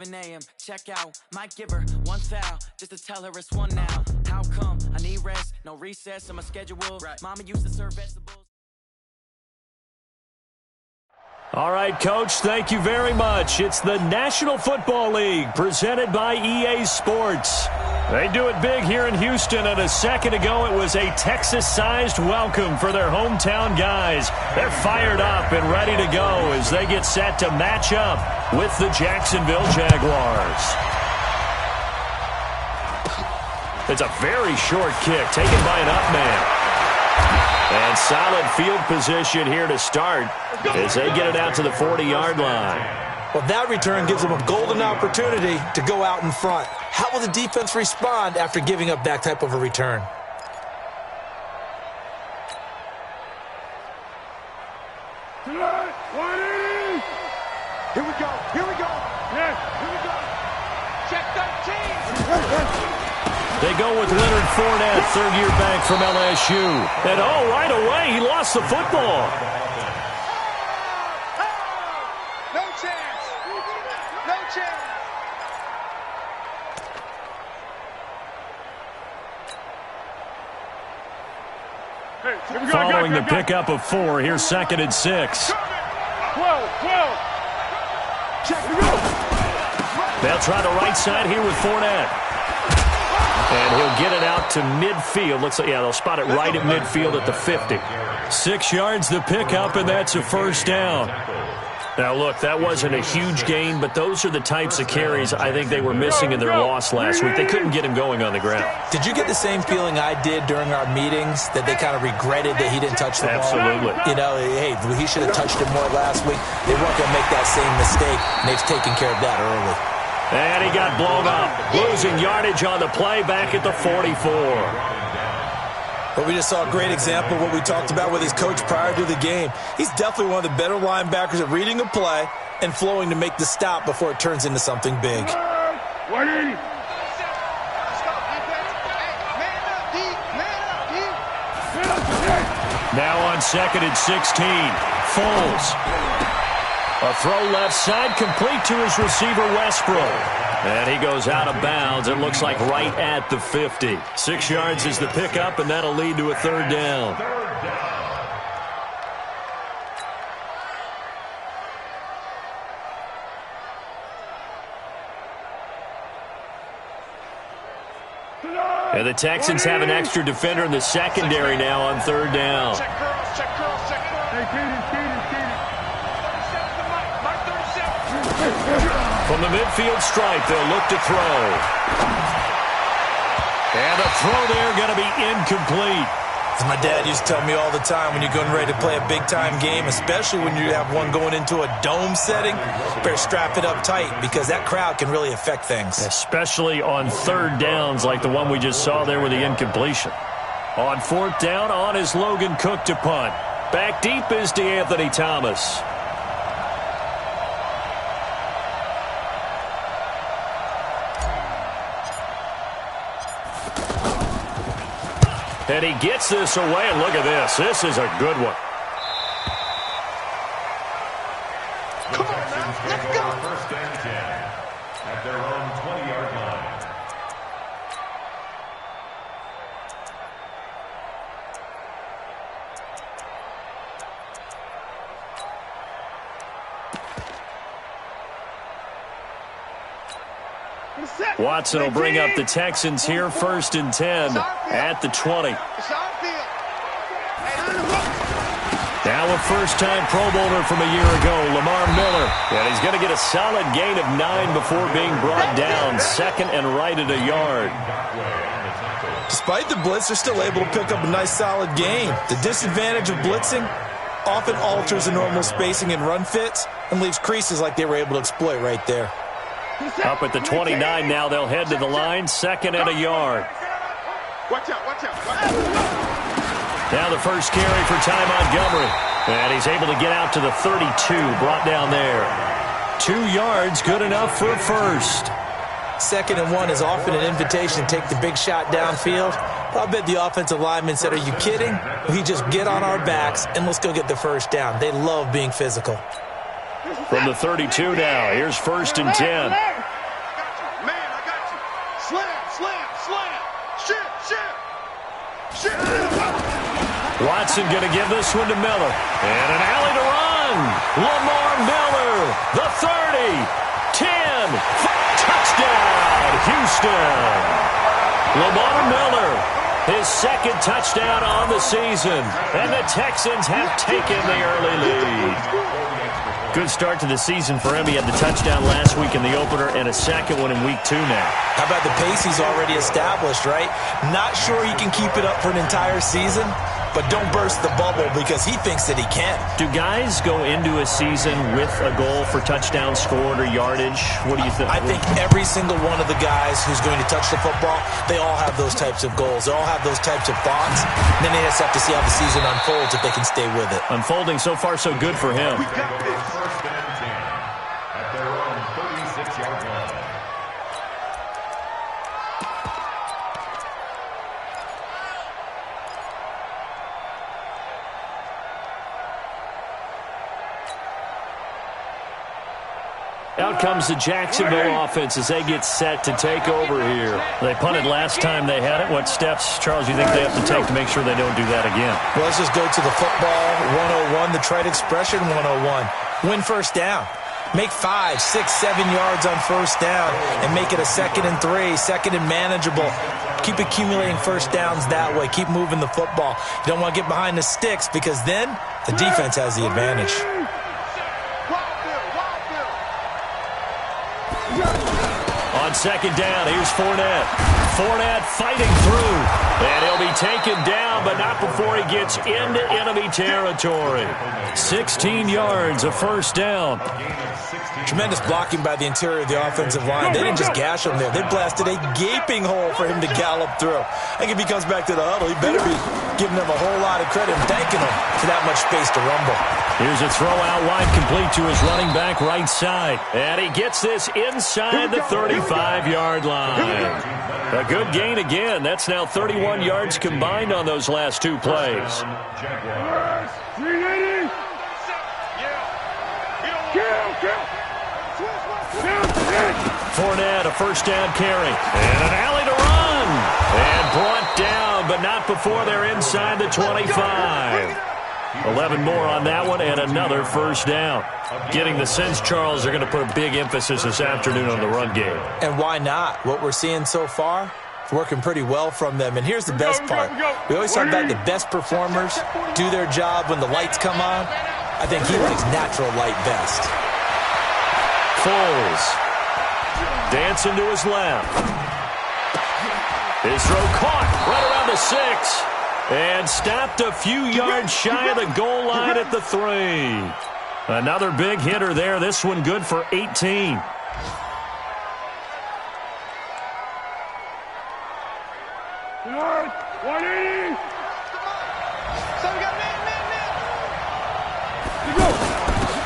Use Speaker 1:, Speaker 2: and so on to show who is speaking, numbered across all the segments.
Speaker 1: a.m. check out, might give her one foul just to tell her it's one now. How come I need rest, no recess in my schedule? Right. Mama used to serve vegetables.
Speaker 2: All right, Coach, thank you very much. It's the National Football League presented by EA Sports. They do it big here in Houston, and a second ago it was a Texas-sized welcome for their hometown guys. They're fired up and ready to go as they get set to match up with the Jacksonville Jaguars. It's a very short kick taken by an up man. And solid field position here to start as they get it out to the 40-yard line.
Speaker 3: Well, that return gives them a golden opportunity to go out in front. How will the defense respond after giving up that type of a return?
Speaker 4: Here we go. Here we go. Yes. Here we go. Check 13.
Speaker 2: They go with Leonard Fournette, third-year back from LSU. And, right away, he lost the football.
Speaker 4: No chance. No chance.
Speaker 2: Following the pickup of 4, here's 2nd and 6.
Speaker 4: 12.
Speaker 2: They'll try the right side here with Fournette. And he'll get it out to midfield. Looks like, they'll spot it right at midfield at the 50. 6 yards the pickup, and that's a first down. Now, look, that wasn't a huge gain, but those are the types of carries I think they were missing in their loss last week. They couldn't get him going on the ground.
Speaker 3: Did you get the same feeling I did during our meetings, that they kind of regretted that he didn't touch the ball?
Speaker 2: Absolutely.
Speaker 3: You know, hey, he should have touched it more last week. They weren't going to make that same mistake, and they've taken care of that early.
Speaker 2: And he got blown up, losing yardage on the play back at the 44.
Speaker 3: But we just saw a great example of what we talked about with his coach prior to the game. He's definitely one of the better linebackers at reading a play and flowing to make the stop before it turns into something big.
Speaker 2: Now on 2nd and 16, Foles. A throw left side, complete to his receiver, Westbrook. And he goes out of bounds, it looks like right at the 50. 6 yards is the pickup, and that'll lead to a third down. And the Texans have an extra defender in the secondary now on third down.
Speaker 4: Check girls.
Speaker 2: From the midfield stripe, they'll look to throw. And the throw there going to be incomplete.
Speaker 3: As my dad used to tell me all the time, when you're getting ready to play a big-time game, especially when you have one going into a dome setting, better strap it up tight because that crowd can really affect things.
Speaker 2: Especially on third downs like the one we just saw there with the incompletion. On 4th down, on is Logan Cook to punt. Back deep is DeAnthony Thomas. And he gets this away, and look at this. This is a good one.
Speaker 4: Come on, man. Let's go.
Speaker 5: First and 10 at their own 20-yard line.
Speaker 2: Watson will bring up the Texans here, 1st and 10 at the 20. Now a first-time Pro Bowler from a year ago, Lamar Miller. And he's going to get a solid gain of 9 before being brought down, 2nd and right at a yard.
Speaker 3: Despite the blitz, they're still able to pick up a nice, solid gain. The disadvantage of blitzing often alters the normal spacing and run fits and leaves creases like they were able to exploit right there.
Speaker 2: Up at the 29 now, they'll head to the line, 2nd and a yard.
Speaker 4: Watch out.
Speaker 2: Now the first carry for Ty Montgomery. And he's able to get out to the 32, brought down there. 2 yards, good enough for a first.
Speaker 3: 2nd and 1 is often an invitation to take the big shot downfield. I bet the offensive lineman said, are you kidding? We just get on our backs and let's go get the first down. They love being physical.
Speaker 2: From the 32 now, here's 1st and 10. Watson going to give this one to Miller. And an alley to run. Lamar Miller, the 30, 10, touchdown, Houston. Lamar Miller, his second touchdown on the season. And the Texans have taken the early lead. Good start to the season for him. He had the touchdown last week in the opener and a second one in week 2 now.
Speaker 3: How about the pace he's already established, right? Not sure he can keep it up for an entire season, but don't burst the bubble because he thinks that he can.
Speaker 2: Do guys go into a season with a goal for touchdown scored or yardage? What do you think?
Speaker 3: I think every single one of the guys who's going to touch the football, they all have those types of goals. They all have those types of thoughts. And then they just have to see how the season unfolds if they can stay with it.
Speaker 2: Unfolding so far so good for him.
Speaker 5: First and 10 at their own 36-yard line.
Speaker 2: Out comes the Jacksonville offense as they get set to take over here. They punted last time they had it. What steps, Charles, do you think they have to take to make sure they don't do that again?
Speaker 3: Well, let's just go to the football 101, the trite expression 101. Win first down. Make 5, 6, 7 yards on first down and make it a 2nd and 3, second and manageable. Keep accumulating first downs that way. Keep moving the football. You don't want to get behind the sticks because then the defense has the advantage.
Speaker 2: On second down, here's Fournette. Fournette fighting through. And he'll be taken down, but not before he gets into enemy territory. 16 yards, a first down.
Speaker 3: Tremendous blocking by the interior of the offensive line. They didn't just gash him there. They blasted a gaping hole for him to gallop through. I think if he comes back to the huddle, he better be giving them a whole lot of credit and thanking them for that much space to rumble.
Speaker 2: Here's a throw out wide complete to his running back right side. And he gets this inside the 35-yard line. A good gain again. That's now 31 yards combined on those last 2 plays. Fournette, a first down carry. And an alley to run. And brought down, but not before they're inside the 25. 11 more on that one and another first down. Getting the sense, Charles, they're going to put a big emphasis this afternoon on the run game.
Speaker 3: And why not? What we're seeing so far, it's working pretty well from them. And here's the best part. We always talk about the best performers do their job when the lights come on. I think he likes natural light best.
Speaker 2: Foles dancing to his left. His throw caught right around the 6. And stopped a few yards shy of the goal line at the 3. Another big hitter there. This one good for 18.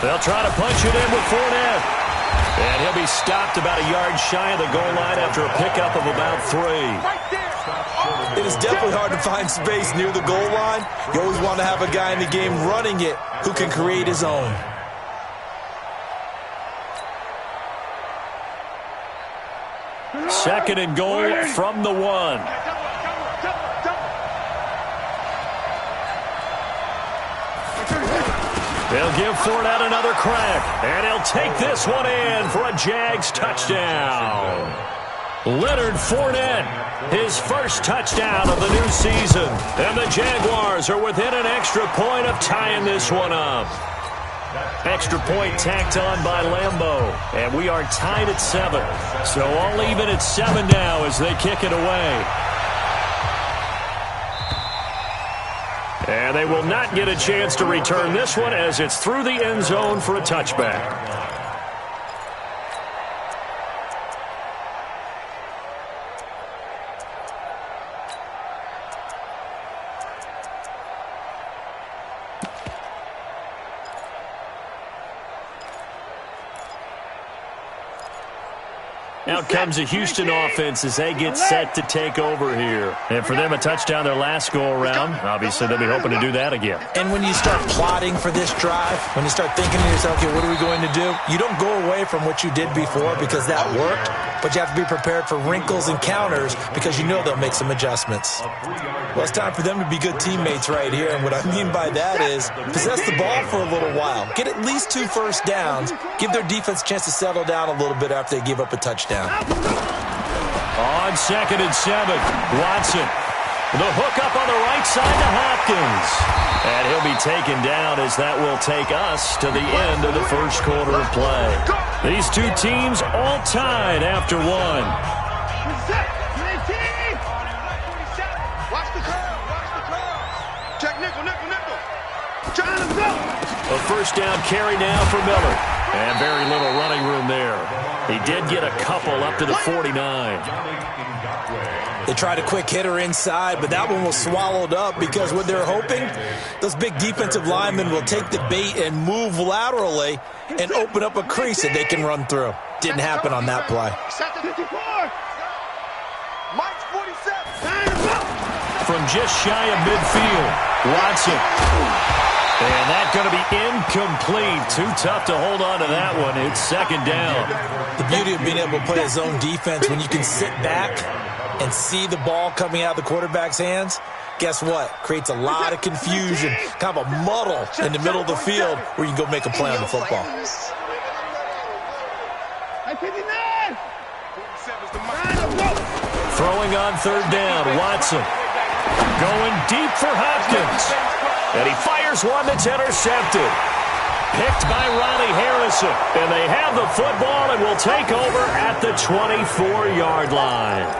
Speaker 2: They'll try to punch it in with Fournette. And he'll be stopped about a yard shy of the goal line after a pickup of about 3.
Speaker 3: It is definitely hard to find space near the goal line. You always want to have a guy in the game running it who can create his own.
Speaker 2: Second and goal from the 1. They'll give Fournette another crack, and he'll take this one in for a Jags touchdown. Leonard Fournette, his first touchdown of the new season. And the Jaguars are within an extra point of tying this one up. Extra point tacked on by Lambeau. And we are tied at 7. So all even at 7 now as they kick it away. And they will not get a chance to return this one as it's through the end zone for a touchback. Out comes the Houston offense as they get set to take over here. And for them, a touchdown their last go-around. Obviously, they'll be hoping to do that again.
Speaker 3: And when you start plotting for this drive, when you start thinking to yourself, okay, what are we going to do? You don't go away from what you did before because that worked. but you have to be prepared for wrinkles and counters because you know they'll make some adjustments. Well, it's time for them to be good teammates right here, and what I mean by that is possess the ball for a little while, get at least 2 first downs, give their defense a chance to settle down a little bit after they give up a touchdown.
Speaker 2: On 2nd and 7, Watson. The hook up on the right side to Hopkins. And he'll be taken down as that will take us to the end of the first quarter of play. These two teams all tied after 1. A first down carry now for Miller. And very little running room there. He did get a couple up to the 49.
Speaker 3: They tried a quick hitter inside, but that one was swallowed up because what they're hoping, those big defensive linemen will take the bait and move laterally and open up a crease that they can run through. Didn't happen on that play.
Speaker 2: From just shy of midfield, Watson. And that's going to be incomplete. Too tough to hold on to that one. It's 2nd down.
Speaker 3: The beauty of being able to play his own defense when you can sit back and see the ball coming out of the quarterback's hands, guess what? Creates a lot of confusion, kind of a muddle in the middle of the field where you can go make a play on the football.
Speaker 2: Throwing on 3rd down, Watson. Going deep for Hopkins. And he fires one that's intercepted. Picked by Ronnie Harrison. And they have the football and will take over at the 24-yard line.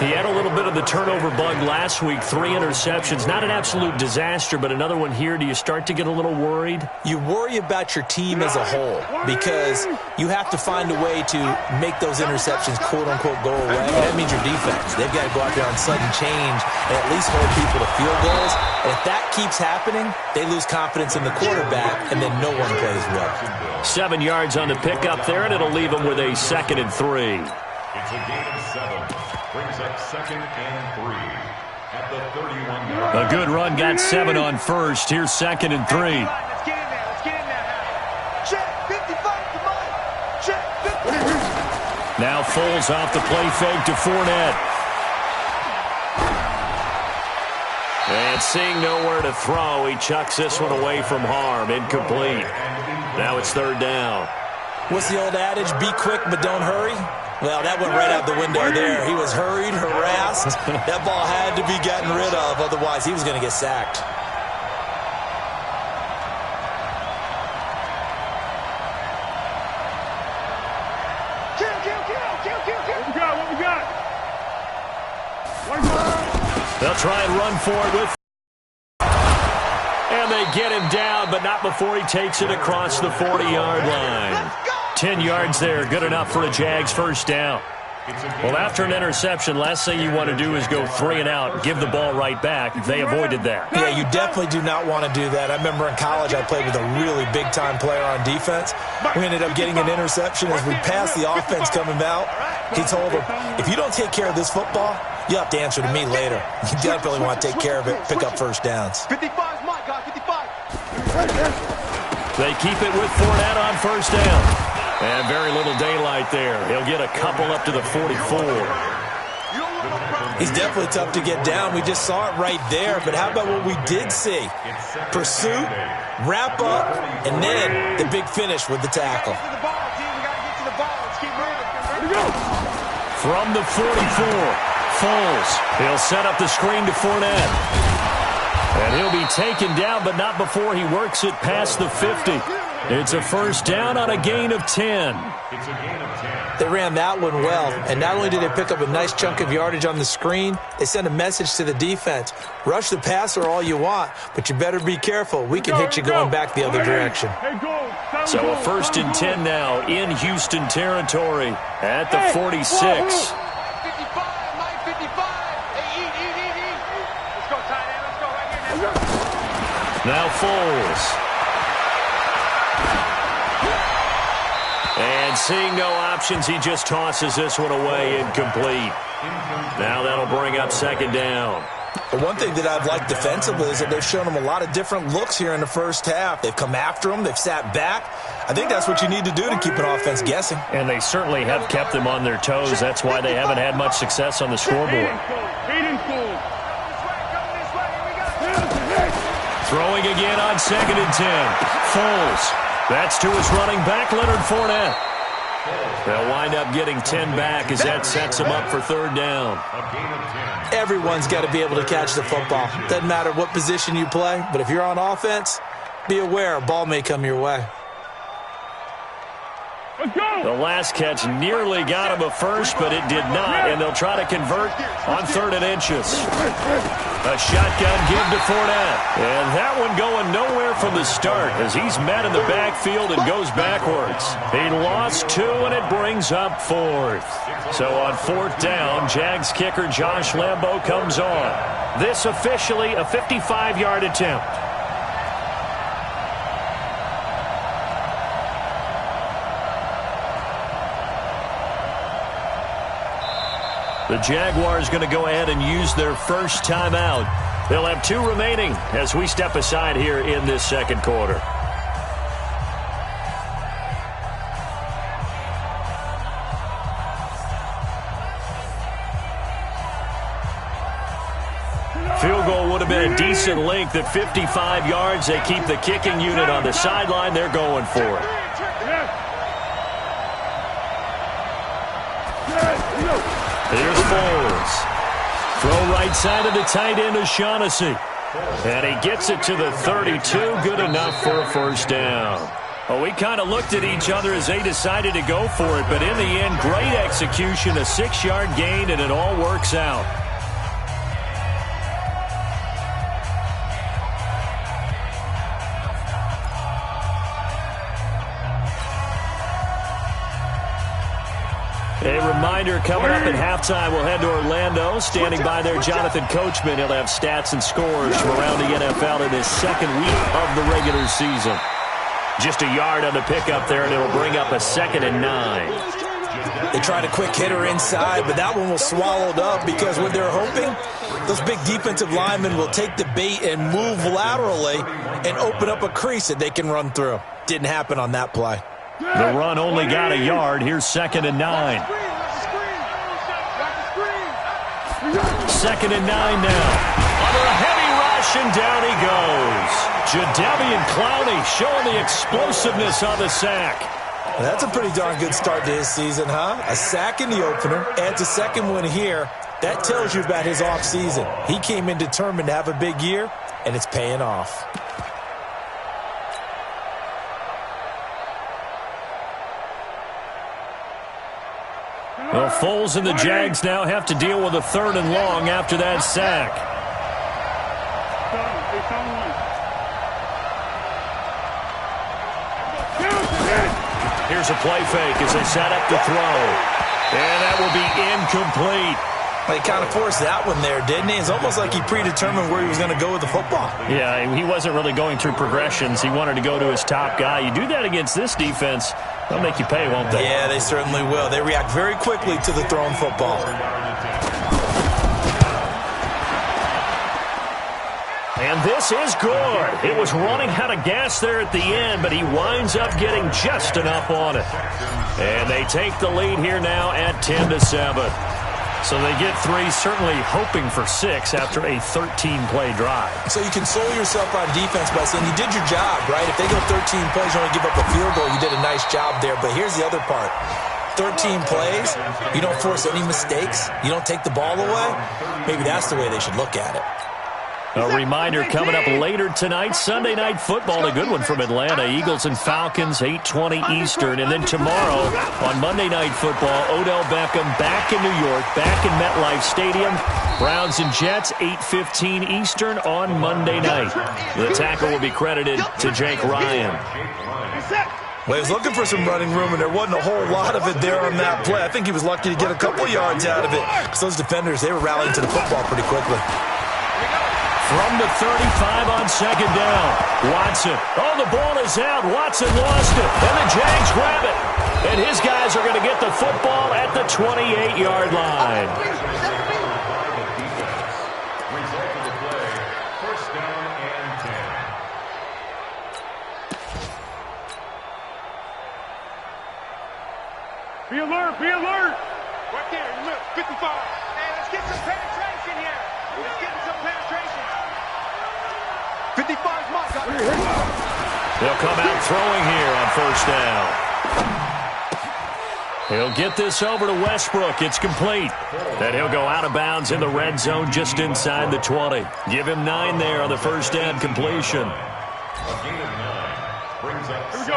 Speaker 2: He had a little bit of the turnover bug last week, 3 interceptions. Not an absolute disaster, but another one here. Do you start to get a little worried?
Speaker 3: You worry about your team as a whole because you have to find a way to make those interceptions, quote-unquote, go away. And that means your defense. They've got to go out there on sudden change and at least hold people to field goals. And if that keeps happening, they lose confidence in the quarterback, and then no one plays well.
Speaker 2: 7 yards on the pickup there, and it'll leave them with a 2nd and 3.
Speaker 5: It's a gain of 7. Brings up 2nd and 3 at the 31-yard line.
Speaker 2: A good run got 7 on first. Here's 2nd and 3.
Speaker 4: Let's get in there. Let's get in there. Check 55. Come on. Check 50.
Speaker 2: Now Foles off the play fake to Fournette. And seeing nowhere to throw, he chucks this one away from harm. Incomplete. Now it's 3rd down.
Speaker 3: What's the old adage? Be quick, but don't hurry. Well, that went right out the window there. He was hurried, harassed. That ball had to be gotten rid of, otherwise he was going to get sacked.
Speaker 4: What we got?
Speaker 2: They'll try and run for it with. And they get him down, but not before he takes it across the 40-yard line. 10 yards there, good enough for a Jags first down. Well, after an interception, last thing you want to do is go 3 and out, give the ball right back. They avoided that.
Speaker 3: Yeah, you definitely do not want to do that. I remember in college I played with a really big-time player on defense. We ended up getting an interception as we passed the offense coming out. He told him, if you don't take care of this football, you have to answer to me later. You definitely want to take care of it, pick up first downs.
Speaker 4: 55's my guy, 55.
Speaker 2: They keep it with Fournette on first down. And very little daylight there. He'll get a couple up to the 44.
Speaker 3: He's definitely tough to get down. We just saw it right there. But how about what we did see? Pursuit, wrap up, and then the big finish with the tackle.
Speaker 2: From the 44, Foles. He'll set up the screen to Fournette. And he'll be taken down, but not before he works it past the 50. It's a first down on a gain of 10.
Speaker 5: It's a gain of 10.
Speaker 3: They ran that one well, and not only did they pick up a nice chunk of yardage on the screen, they sent a message to the defense. Rush the passer all you want, but you better be careful. We can hit you going back the other direction.
Speaker 2: So a first and 10 now in Houston territory at the 46. Now Foles. And seeing no options, he just tosses this one away, incomplete. Now that'll bring up 2nd down.
Speaker 3: The one thing that I've liked defensively is that they've shown them a lot of different looks here in the first half. They've come after them. They've sat back. I think that's what you need to do to keep an offense guessing.
Speaker 2: And they certainly have kept them on their toes. That's why they haven't had much success on the scoreboard. Throwing again on 2nd and 10. Foles. That's to his running back, Leonard Fournette. They'll wind up getting 10 back as that sets them up for 3rd down.
Speaker 3: Everyone's got to be able to catch the football. Doesn't matter what position you play, but if you're on offense, be aware a ball may come your way.
Speaker 2: The last catch nearly got him a first, but it did not, and they'll try to convert on 3rd and inches. A shotgun give to Fournette, and that one going nowhere from the start as he's met in the backfield and goes backwards. He lost 2, and it brings up 4th. So on 4th down, Jags kicker Josh Lambo comes on. This officially a 55-yard attempt. The Jaguars going to go ahead and use their first timeout. They'll have 2 remaining as we step aside here in this 2nd quarter. Field goal would have been a decent length at 55 yards. They keep the kicking unit on the sideline. They're going for it. Here's Foles. Throw right side of the tight end O'Shaughnessy. And he gets it to the 32. Good enough for a 1st down. Well, we kind of looked at each other as they decided to go for it. But in the end, great execution, a 6-yard gain, and it all works out. A reminder coming up at halftime, we'll head to Orlando. Standing by there, Jonathan Coachman. He'll have stats and scores from around the NFL in his 2nd week of the regular season. Just a yard on the pickup there, and it'll bring up a 2nd and 9.
Speaker 3: They tried a quick hitter inside, but that one was swallowed up because what they're hoping, those big defensive linemen will take the bait and move laterally and open up a crease that they can run through. Didn't happen on that play.
Speaker 2: The run only got a yard. Here's 2nd and 9. 2nd and 9 now. Under a heavy rush, and down he goes. Jadeveon Clowney showing the explosiveness on the sack.
Speaker 3: That's a pretty darn good start to his season, huh? A sack in the opener, adds a 2nd one here. That tells you about his offseason. He came in determined to have a big year, and it's paying off.
Speaker 2: Well, Foles and the Jags now have to deal with a 3rd and long after that sack. Here's a play fake as they set up to throw. And that will be incomplete.
Speaker 3: He kind of forced that one there, didn't he? It's almost like he predetermined where he was going to go with the football.
Speaker 2: Yeah, he wasn't really going through progressions. He wanted to go to his top guy. You do that against this defense, they'll make you pay, won't they?
Speaker 3: Yeah, they certainly will. They react very quickly to the thrown football.
Speaker 2: And this is good. It was running out of gas there at the end, but he winds up getting just enough on it. And they take the lead here now at 10-7. So they get 3, certainly hoping for 6 after a 13-play drive.
Speaker 3: So you console yourself on defense by saying you did your job, right? If they go 13 plays, you only give up a field goal, you did a nice job there. But here's the other part. 13 plays, you don't force any mistakes, you don't take the ball away. Maybe that's the way they should look at it.
Speaker 2: A reminder coming up later tonight, Sunday Night Football, a good one from Atlanta. Eagles and Falcons, 8:20 Eastern. And then tomorrow on Monday Night Football, Odell Beckham back in New York, back in MetLife Stadium. Browns and Jets, 8:15 Eastern on Monday night. The tackle will be credited to Jake Ryan.
Speaker 3: Well, he was looking for some running room, and there wasn't a whole lot of it there on that play. I think he was lucky to get a couple yards out of it because those defenders, they were rallying to the football pretty quickly.
Speaker 2: From the 35 on 2nd down. Watson. Oh, the ball is out. Watson lost it. And the Jags grab it. And his guys are going to get the football at the 28-yard line.
Speaker 4: alert, be alert. Right there, in the middle, 55. Hey, let's get some penetration here. Let's get some penetration. 55's mark.
Speaker 2: They'll come out throwing here on first down. He'll get this over to Westbrook. It's complete. Then he'll go out of bounds in the red zone just inside the 20. Give him 9 there on the first down completion.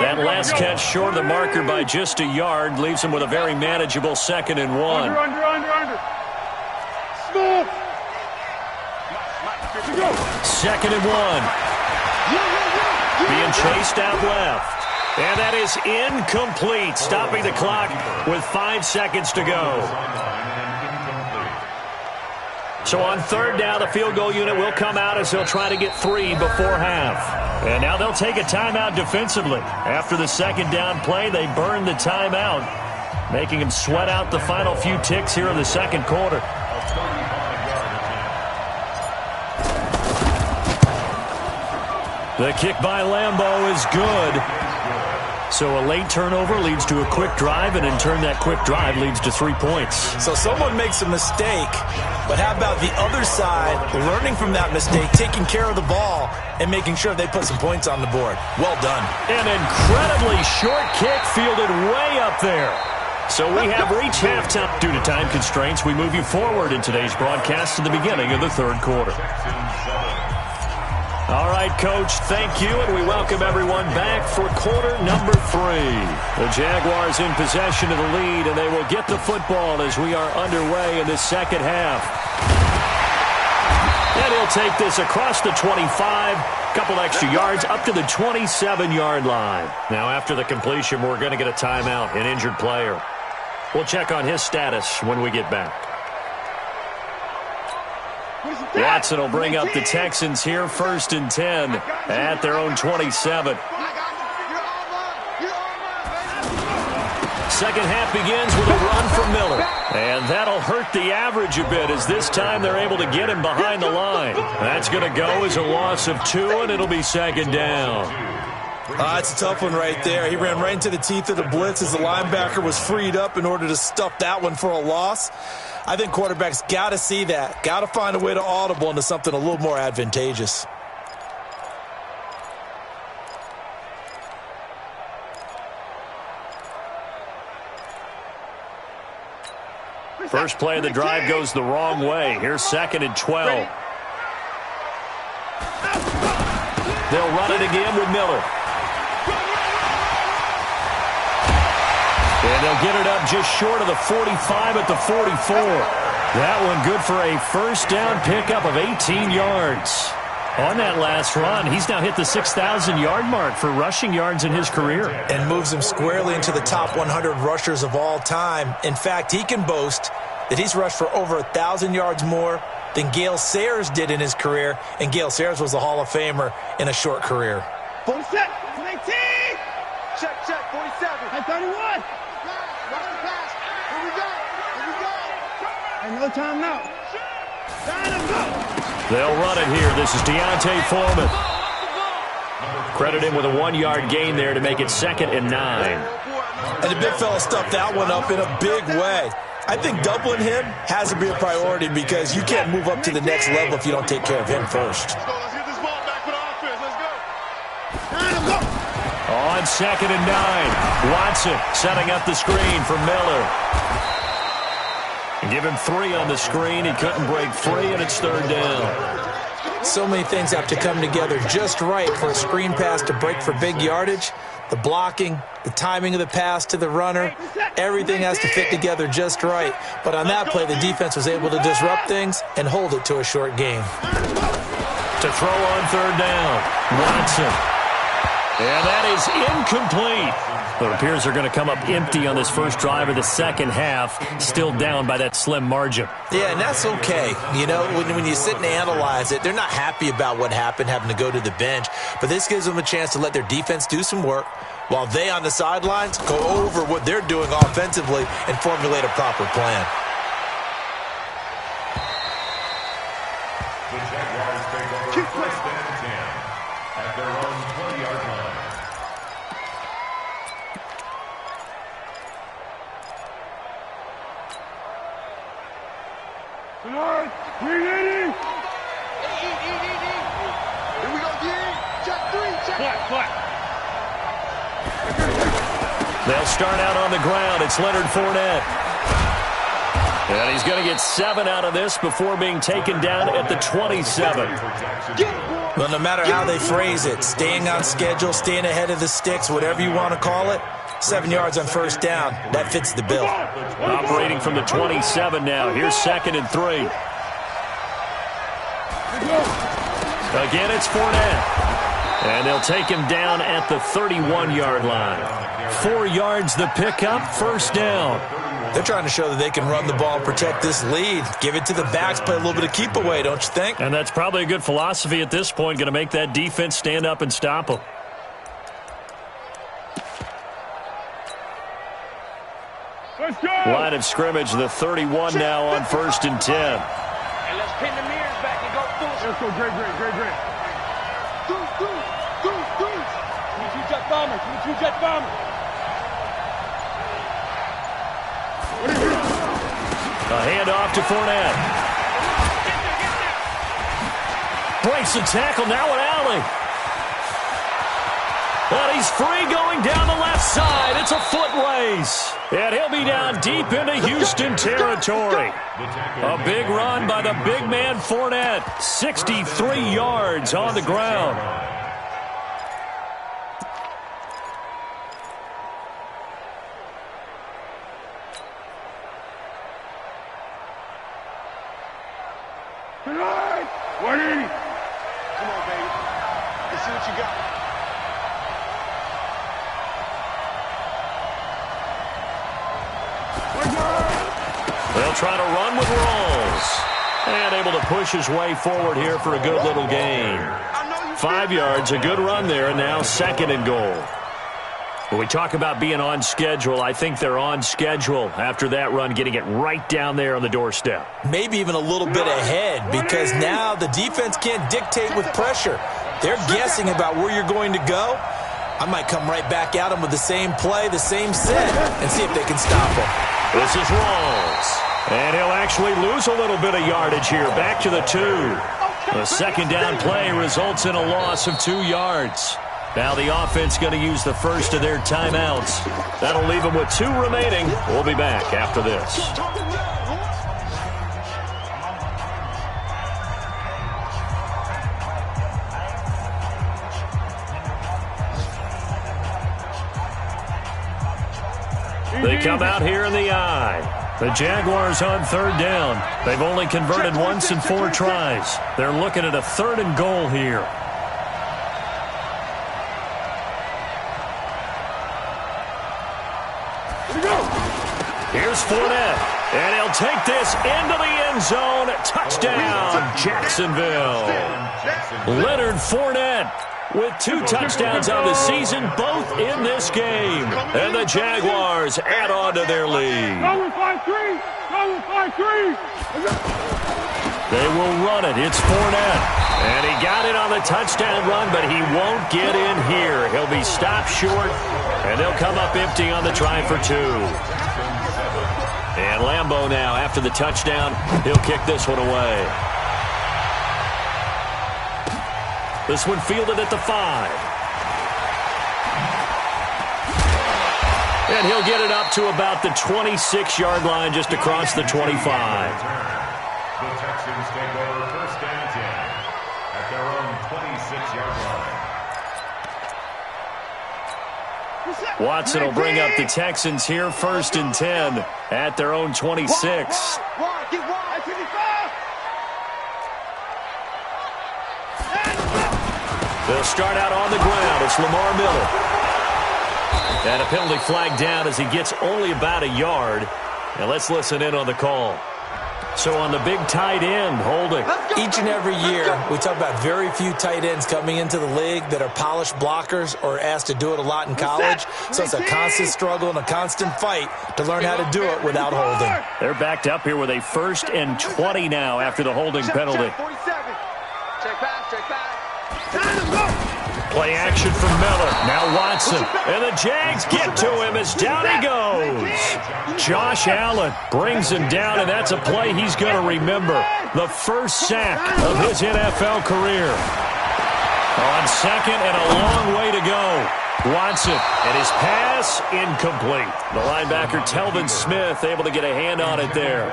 Speaker 2: That last catch short of the marker by just a yard leaves him with a very manageable 2nd and 1.
Speaker 4: Under. Smooth.
Speaker 2: 2nd and 1. Being chased out left. And that is incomplete, stopping the clock with 5 seconds to go. So on third down, the field goal unit will come out as they'll try to get 3 before half. And now they'll take a timeout defensively. After the second down play, they burn the timeout, making them sweat out the final few ticks here in the second quarter. The kick by Lambeau is good. So a late turnover leads to a quick drive, and in turn that quick drive leads to 3 points.
Speaker 3: So someone makes a mistake, but how about the other side learning from that mistake, taking care of the ball, and making sure they put some points on the board? Well done.
Speaker 2: An incredibly short kick fielded way up there. So we have reached halftime. Due to time constraints, we move you forward in today's broadcast to the beginning of the third quarter. All right, Coach, thank you, and we welcome everyone back for quarter number 3. The Jaguars in possession of the lead, and they will get the football as we are underway in the second half. And he'll take this across the 25, couple extra yards up to the 27-yard line. Now, after the completion, we're going to get a timeout, an injured player. We'll check on his status when we get back. Watson will bring up the Texans here, 1st and 10 at their own 27. Second half begins with a run from Miller. And that'll hurt the average a bit as this time they're able to get him behind the line. That's going to go as a loss of 2, and it'll be 2nd down.
Speaker 3: It's a tough one right there. He ran right into the teeth of the blitz as the linebacker was freed up in order to stuff that one for a loss. I think quarterbacks got to see that. Got to find a way to audible into something a little more advantageous.
Speaker 2: First play of the drive goes the wrong way. Here's 2nd and 12. They'll run it again with Miller. And they'll get it up just short of the 45 at the 44. That one good for a first down pickup of 18 yards. On that last run, he's now hit the 6,000-yard mark for rushing yards in his career.
Speaker 3: And moves him squarely into the top 100 rushers of all time. In fact, he can boast that he's rushed for over 1,000 yards more than Gale Sayers did in his career. And Gale Sayers was a Hall of Famer in a short career.
Speaker 4: 47, 19. Check, 47. And 31. No time now.
Speaker 2: They'll run it here. This is Deontay Foreman. Credit him with a 1-yard gain there to make it 2nd and 9.
Speaker 3: And the big fella stuffed that one up in a big way. I think doubling him has to be a priority because you can't move up to the next level if you don't take care of him first.
Speaker 4: Let's get this ball back for the offense. Let's go.
Speaker 2: On 2nd and 9. Watson setting up the screen for Miller. Give him 3 on the screen. He couldn't break free, and it's 3rd down.
Speaker 3: So many things have to come together just right for a screen pass to break for big yardage. The blocking, the timing of the pass to the runner, everything has to fit together just right. But on that play, the defense was able to disrupt things and hold it to a short game.
Speaker 2: To throw on 3rd down, Watson. And that is incomplete. It appears they're going to come up empty on this first drive of the second half, still down by that slim margin.
Speaker 3: Yeah, and that's okay. You know, when you sit and analyze it, they're not happy about what happened, having to go to the bench. But this gives them a chance to let their defense do some work while they on the sidelines go over what they're doing offensively and formulate a proper plan.
Speaker 5: The Jaguars take over 1st and 10 at their own 20-yard line.
Speaker 4: Here we go, D. Check 3, check. Flat.
Speaker 2: They'll start out on the ground. It's Leonard Fournette. And he's going to get 7 out of this before being taken down at the 27.
Speaker 3: Well, no matter how they phrase it, staying on schedule, staying ahead of the sticks, whatever you want to call it, 7 yards on first down, that fits the bill.
Speaker 2: Operating from the 27 now. Here's 2nd and 3. Again, it's Fournette. And they'll take him down at the 31-yard line. 4 yards the pickup, first down.
Speaker 3: They're trying to show that they can run the ball and protect this lead. Give it to the backs, play a little bit of keep away, don't you think?
Speaker 2: And that's probably a good philosophy at this point, going to make that defense stand up and stop them.
Speaker 4: Let's go.
Speaker 2: Line of scrimmage, the 31 now on 1st and 10.
Speaker 4: And let's pin the mirrors back and go full. Let's go, great. Two jet bombers.
Speaker 2: A handoff to Fournette. Breaks the tackle, now an alley. But he's free going down the left side. It's a foot race. And he'll be down deep into Houston territory. A big run by the big man Fournette. 63 yards on the ground.
Speaker 4: Come on, baby. Let's see what you got.
Speaker 2: They'll try to run with Rolls. And able to push his way forward here for a good little gain. 5 yards, a good run there, and now 2nd and goal. When we talk about being on schedule, I think they're on schedule after that run, getting it right down there on the doorstep.
Speaker 3: Maybe even a little bit ahead, because now the defense can't dictate with pressure. They're guessing about where you're going to go. I might come right back at them with the same play, the same set, and see if they can stop them.
Speaker 2: This is Rolls. And he'll actually lose a little bit of yardage here. Back to the 2. The 2nd down play results in a loss of 2 yards. Now the offense going to use the first of their timeouts. That'll leave them with 2 remaining. We'll be back after this. They come out here in the eye. The Jaguars on 3rd down. They've only converted once in 4 tries. They're looking at a 3rd and goal here. Here's Fournette, and he'll take this into the end zone. Touchdown, Jacksonville. Leonard Fournette with 2 touchdowns on the season, both in this game. And the Jaguars add on to their lead. They will run it. It's Fournette. And he got it on the touchdown run, but he won't get in here. He'll be stopped short, and they'll come up empty on the try for 2. And Lambeau now, after the touchdown, he'll kick this one away. This one fielded at the 5. And he'll get it up to about the 26-yard line, just across the 25.
Speaker 5: The Texans take over 1st and 10 at their own 26-yard line.
Speaker 2: Watson will bring up the Texans here, 1st and 10 at their own 26. They'll start out on the ground. It's Lamar Miller. And a penalty flag down as he gets only about a yard. Now let's listen in on the call. So on the big tight end, holding.
Speaker 3: Each and every year, we talk about very few tight ends coming into the league that are polished blockers or asked to do it a lot in college. So it's a constant struggle and a constant fight to learn how to do it without holding.
Speaker 2: They're backed up here with a 1st and 20 now after the holding penalty.
Speaker 4: Check back.
Speaker 2: Play action from Miller. Now Watson. And the Jags get to him as down he goes. Josh Allen brings him down, and that's a play he's going to remember. The first sack of his NFL career. On second and a long way to go. Watson, and his pass incomplete. The linebacker, Telvin Smith, able to get a hand on it there.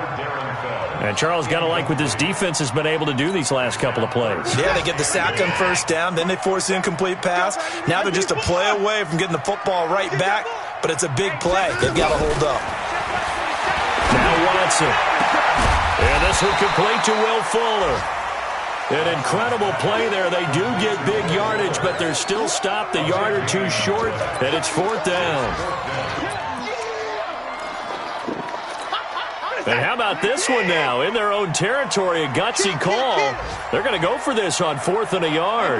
Speaker 2: And Charles, got to like what this defense has been able to do these last couple of plays.
Speaker 3: Yeah, they get the sack on first down, then they force the incomplete pass. Now they're just a play away from getting the football right back, but it's a big play. They've got to hold up.
Speaker 2: Now Watson. And this one complete to Will Fuller. An incredible play there. They do get big yardage, but they're still stopped a yard or two short, and it's fourth down. And how about this one now? In their own territory, a gutsy call. They're going to go for this on fourth and a yard.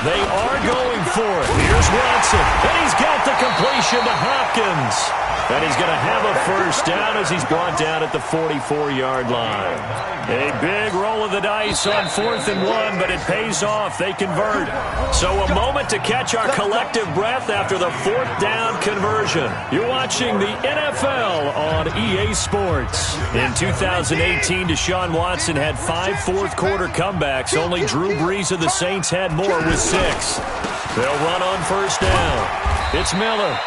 Speaker 2: They are going for it. Here's Watson. And he's got the completion to Hopkins. And he's going to have a first down as he's brought down at the 44-yard line. A big roll of the dice on 4th and 1, but it pays off. They convert. So a moment to catch our collective breath after the 4th down conversion. You're watching the NFL on EA Sports. In 2018, Deshaun Watson had 5 fourth-quarter comebacks. Only Drew Brees of the Saints had more with 6. They'll run on first down. It's Miller.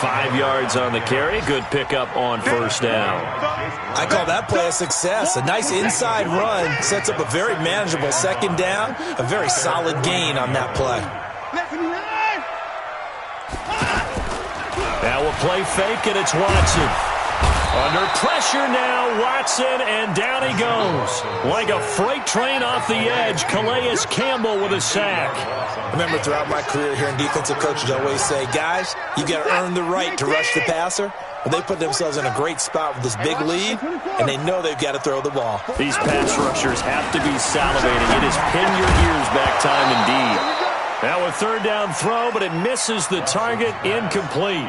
Speaker 2: 5 yards on the carry. Good pickup on first down.
Speaker 3: I call that play a success. A nice inside run sets up a very manageable second down. A very solid gain on that play.
Speaker 2: Now a play fake, and it's Watson. Under pressure now, Watson, and down he goes. Like a freight train off the edge, Calais Campbell with a sack.
Speaker 3: Remember, throughout my career here in defensive coaches, I always say, guys, you got to earn the right to rush the passer. But they put themselves in a great spot with this big lead, and they know they've got to throw the ball.
Speaker 2: These pass rushers have to be salivating. It is pin your ears back time indeed. Now a third down throw, but it misses the target, incomplete.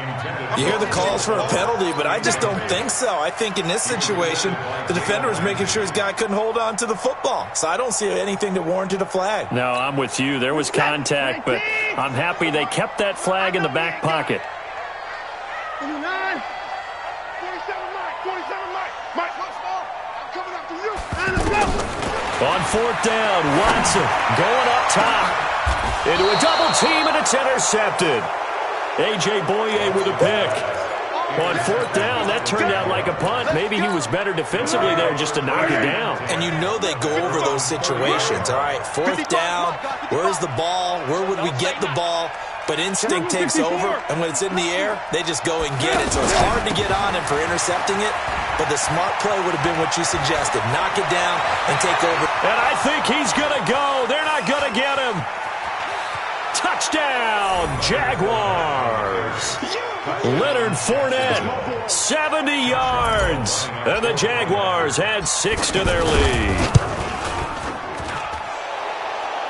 Speaker 3: You hear the calls for a penalty, but I just don't think so. I think in this situation, the defender was making sure his guy couldn't hold on to the football. So I don't see anything that warranted a flag.
Speaker 2: No, I'm with you. There was contact, but I'm happy they kept that flag in the back pocket.
Speaker 4: 29, 27, Mike, I'm coming after you.
Speaker 2: On fourth down, Watson going up top. Into a double team, and it's intercepted. A.J. Boye with a pick. On fourth down, that turned out like a punt. Maybe he was better defensively there just to knock it down.
Speaker 3: And you know they go over those situations. All right, fourth down, where's the ball? Where would we get the ball? But instinct takes over, and when it's in the air, they just go and get it. So it's hard to get on him for intercepting it, but the smart play would have been what you suggested. Knock it down and take over.
Speaker 2: And I think he's going to go. They're not going to get him. Touchdown, Jaguars. Leonard Fournette, 70 yards. And the Jaguars add 6 to their lead.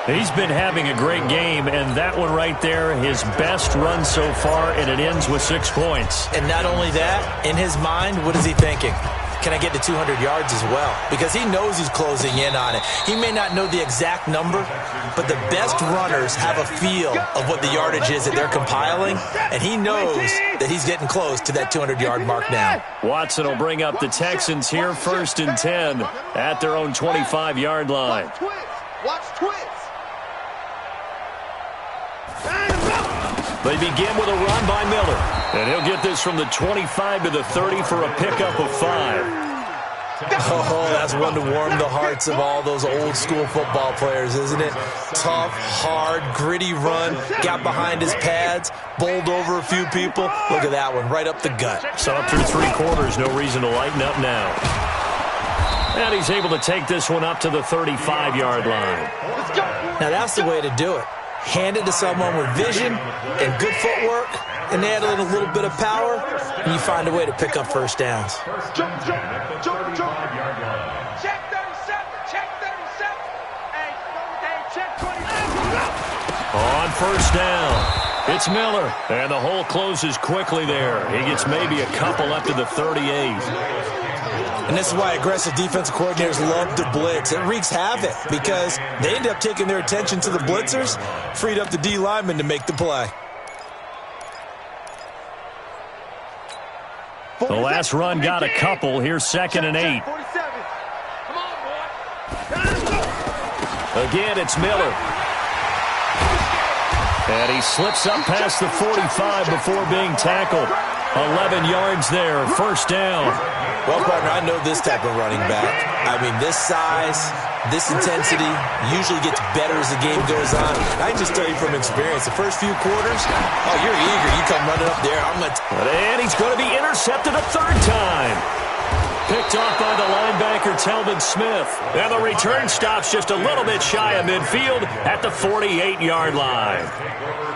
Speaker 2: He's been having a great game, and that one right there, his best run so far, and it ends with 6 points.
Speaker 3: And not only that, in his mind, what is he thinking? Can I get to 200 yards as well? Because he knows he's closing in on it. He may not know the exact number, but the best runners have a feel of what the yardage is that they're compiling, and he knows that he's getting close to that 200-yard mark now.
Speaker 2: Watson will bring up the Texans here, 1st and 10 at their own 25-yard line.
Speaker 4: Watch twits.
Speaker 2: They begin with a run by Miller. And he'll get this from the 25 to the 30 for a pickup of 5.
Speaker 3: Oh, that's one to warm the hearts of all those old-school football players, isn't it? Tough, hard, gritty run. Got behind his pads, bowled over a few people. Look at that one, right up the gut.
Speaker 2: So up through 3 quarters, no reason to lighten up now. And he's able to take this one up to the 35-yard line.
Speaker 3: Now that's the way to do it. Hand it to someone with vision and good footwork, and add a little bit of power, and you find a way to pick up first downs.
Speaker 4: Jump. Check 37. Hey, check 20.
Speaker 2: On first down, it's Miller. And the hole closes quickly there. He gets maybe a couple up to the 38.
Speaker 3: And this is why aggressive defensive coordinators love to blitz. It wreaks havoc because they end up taking their attention to the blitzers, freed up the D lineman to make the play.
Speaker 2: The last run got a couple. Here's 2nd and 8. Again, it's Miller. And he slips up past the 45 before being tackled. 11 yards there, 1st down.
Speaker 3: Well, partner, I know this type of running back. I mean, this size, this intensity usually gets better as the game goes on. I can just tell you from experience, the first few quarters, oh, you're eager. You come running up there.
Speaker 2: And he's going to be intercepted a 3rd time. Picked off by the linebacker, Telvin Smith. And the return stops just a little bit shy of midfield at the 48-yard line.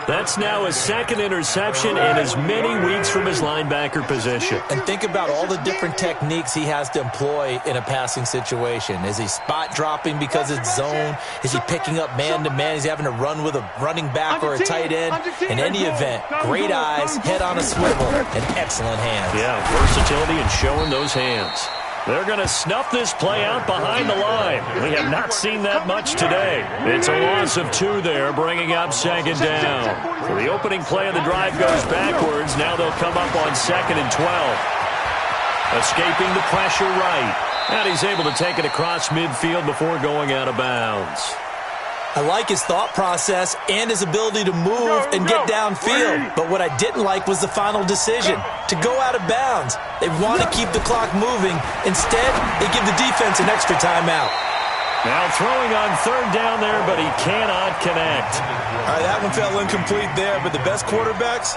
Speaker 2: That's now his 2nd interception in as many weeks from his linebacker position.
Speaker 3: And think about all the different techniques he has to employ in a passing situation. Is he spot dropping because it's zone? Is he picking up man-to-man? Is he having to run with a running back or a tight end? In any event, great eyes, head on a swivel, and excellent hands.
Speaker 2: Yeah, versatility and showing those hands. They're going to snuff this play out behind the line. We have not seen that much today. It's a loss of 2 there, bringing up 2nd down. So the opening play of the drive goes backwards. Now they'll come up on 2nd and 12. Escaping the pressure right. And he's able to take it across midfield before going out of bounds.
Speaker 3: I like his thought process and his ability to move and get downfield. But what I didn't like was the final decision, to go out of bounds. They want to keep the clock moving. Instead, they give the defense an extra timeout.
Speaker 2: Now throwing on 3rd down there, but he cannot connect.
Speaker 3: All right, that one fell incomplete there, but the best quarterbacks,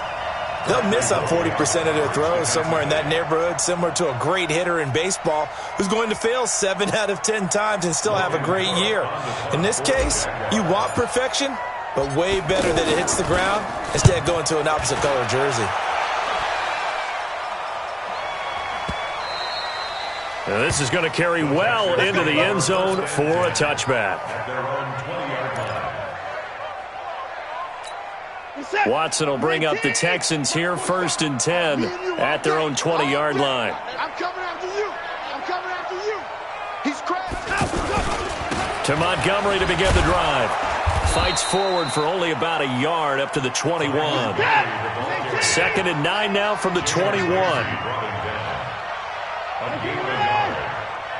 Speaker 3: they'll miss on 40% of their throws, somewhere in that neighborhood, similar to a great hitter in baseball who's going to fail 7 out of 10 times and still have a great year. In this case, you want perfection, but way better that it hits the ground instead of going to an opposite color jersey.
Speaker 2: Now this is going to carry well into the end zone for a touchback. Watson will bring up the Texans here, 1st and 10 at their own 20-yard line.
Speaker 4: I'm coming after you. I'm coming after you. He's crashed.
Speaker 2: To Montgomery to begin the drive. Fights forward for only about a yard up to the 21. 2nd and 9 now from the 21.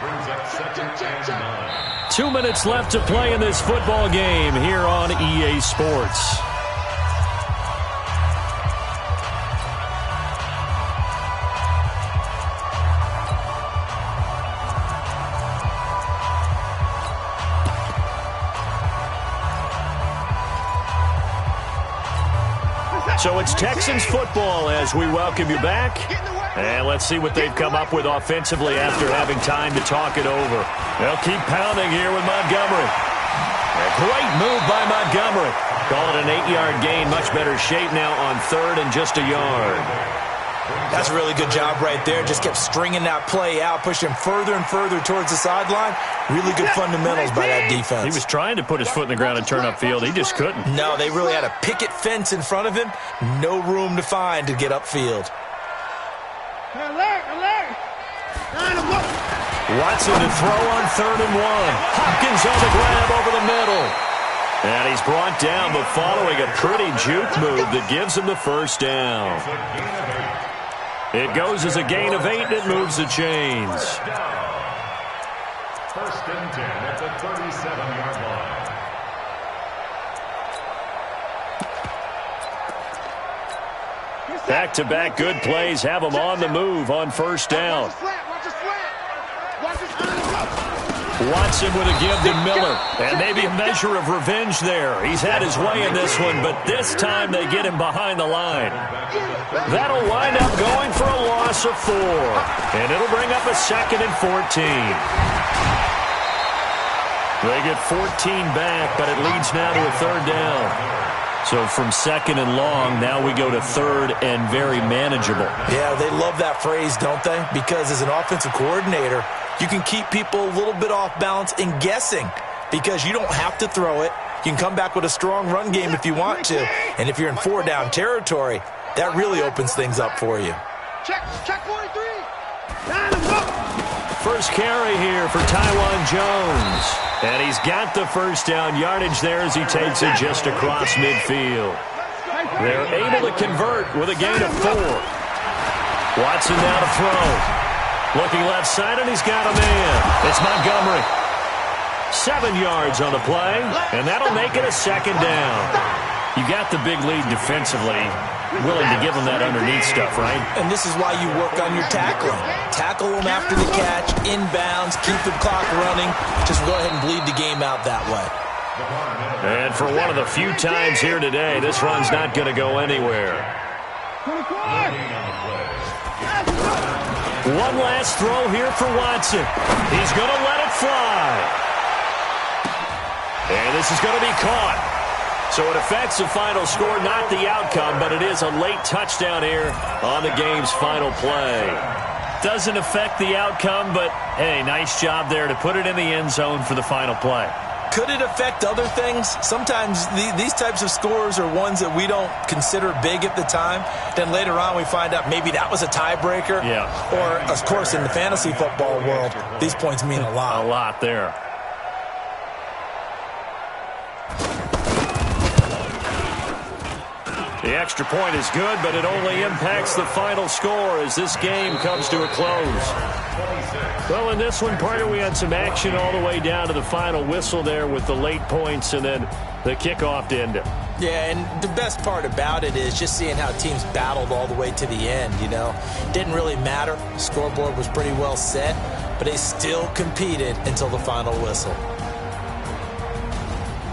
Speaker 5: Brings up 2nd and 9.
Speaker 2: 2 minutes left to play in this football game here on EA Sports. So it's Texans football as we welcome you back. And let's see what they've come up with offensively after having time to talk it over. They'll keep pounding here with Montgomery. A great move by Montgomery. Call it an 8-yard gain. Much better shape now on 3rd and just a yard.
Speaker 3: That's a really good job right there. Just kept stringing that play out, pushing further and further towards the sideline. Really good fundamentals by that defense.
Speaker 2: He was trying to put his foot in the ground and turn upfield. He just couldn't.
Speaker 3: No, they really had a picket fence in front of him. No room to find to get upfield.
Speaker 4: Alert, alert.
Speaker 2: Watson to throw on 3rd and 1. Hopkins on the grab over the middle. And he's brought down, but following a pretty juke move that gives him the 1st down. It goes as a gain of 8, and it moves the chains.
Speaker 5: 1st and 10 at the 37-yard line.
Speaker 2: Back-to-back good plays have him on the move on 1st down. Watson with a give to Miller. And maybe a measure of revenge there. He's had his way in this one, but this time they get him behind the line. That'll wind up going for a loss of 4. And it'll bring up a 2nd and 14. They get 14 back, but it leads now to a 3rd down. So from 2nd and long, now we go to 3rd and very manageable.
Speaker 3: Yeah, they love that phrase, don't they? Because as an offensive coordinator, you can keep people a little bit off balance and guessing because you don't have to throw it. You can come back with a strong run game if you want to. And if you're in 4-down territory, that really opens things up for you.
Speaker 4: Check 43. Line him up.
Speaker 2: first carry here for Taiwan Jones. And he's got the first down yardage there as he takes it just across midfield. They're able to convert with a gain of 4. Watson now to throw. Looking left side, and he's got a man. It's Montgomery. 7 yards on the play, and that'll make it a second down. You got the big lead defensively. Willing to give them that underneath stuff, right?
Speaker 3: And this is why you work on your tackling. Tackle them after the catch, inbounds, keep the clock running. Just go ahead and bleed the game out that way.
Speaker 2: And for one of the few times here today, this run's not going to go anywhere. One last throw here for Watson. He's going to let it fly. And this is going to be caught. So it affects the final score, not the outcome, but it is a late touchdown here on the game's final play. Doesn't affect the outcome, but, hey, nice job there to put it in the end zone for the final play.
Speaker 3: Could it affect other things? Sometimes these types of scores are ones that we don't consider big at the time. Then later on we find out maybe that was a tiebreaker.
Speaker 2: Yeah.
Speaker 3: Or, of course, in the fantasy football world, these points mean a lot.
Speaker 2: A lot there. The extra point is good, but it only impacts the final score as this game comes to a close. Well, in this one, partner, we had some action all the way down to the final whistle there with the late points and then the kickoff to end it.
Speaker 3: Yeah, and the best part about it is just seeing how teams battled all the way to the end, you know. Didn't really matter. The scoreboard was pretty well set, but they still competed until the final whistle.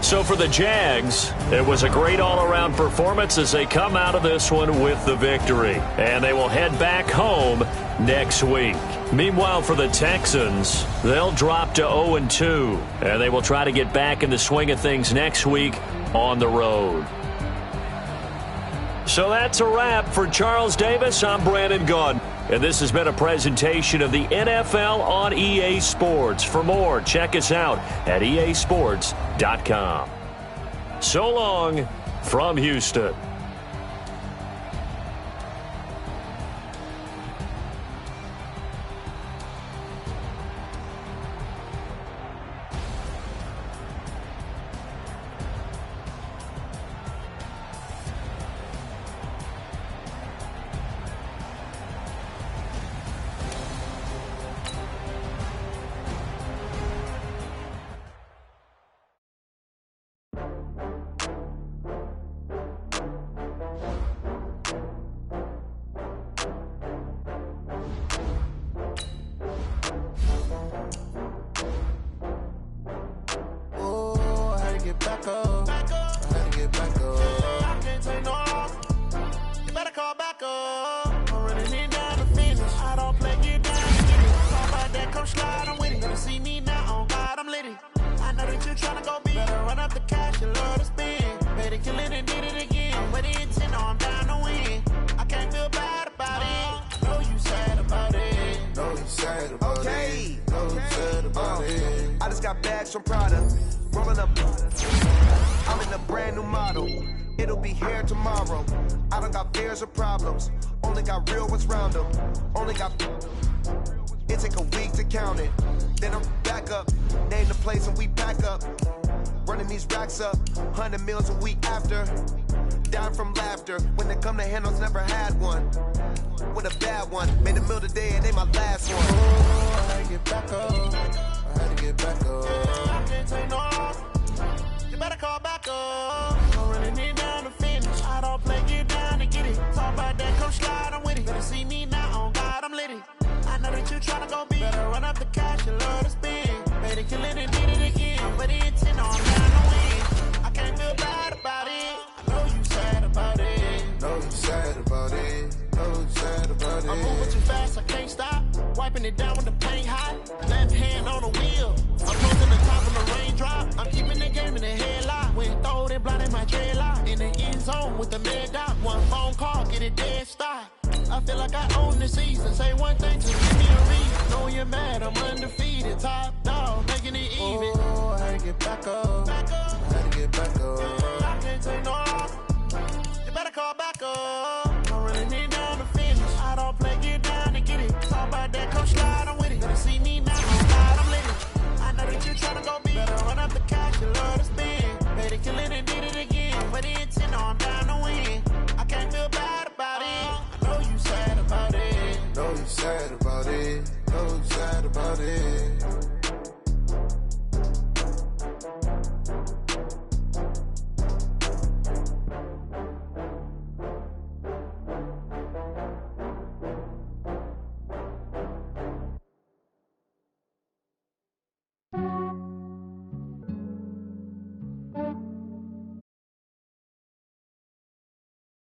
Speaker 2: So for the Jags, it was a great all-around performance as they come out of this one with the victory. And they will head back home next week. Meanwhile, for the Texans, they'll drop to 0-2. And they will try to get back in the swing of things next week on the road. So that's a wrap. For Charles Davis, I'm Brandon Gaudin. And this has been a presentation of the NFL on EA Sports. For more, check us out at easports.com. So long from Houston.
Speaker 6: Back up.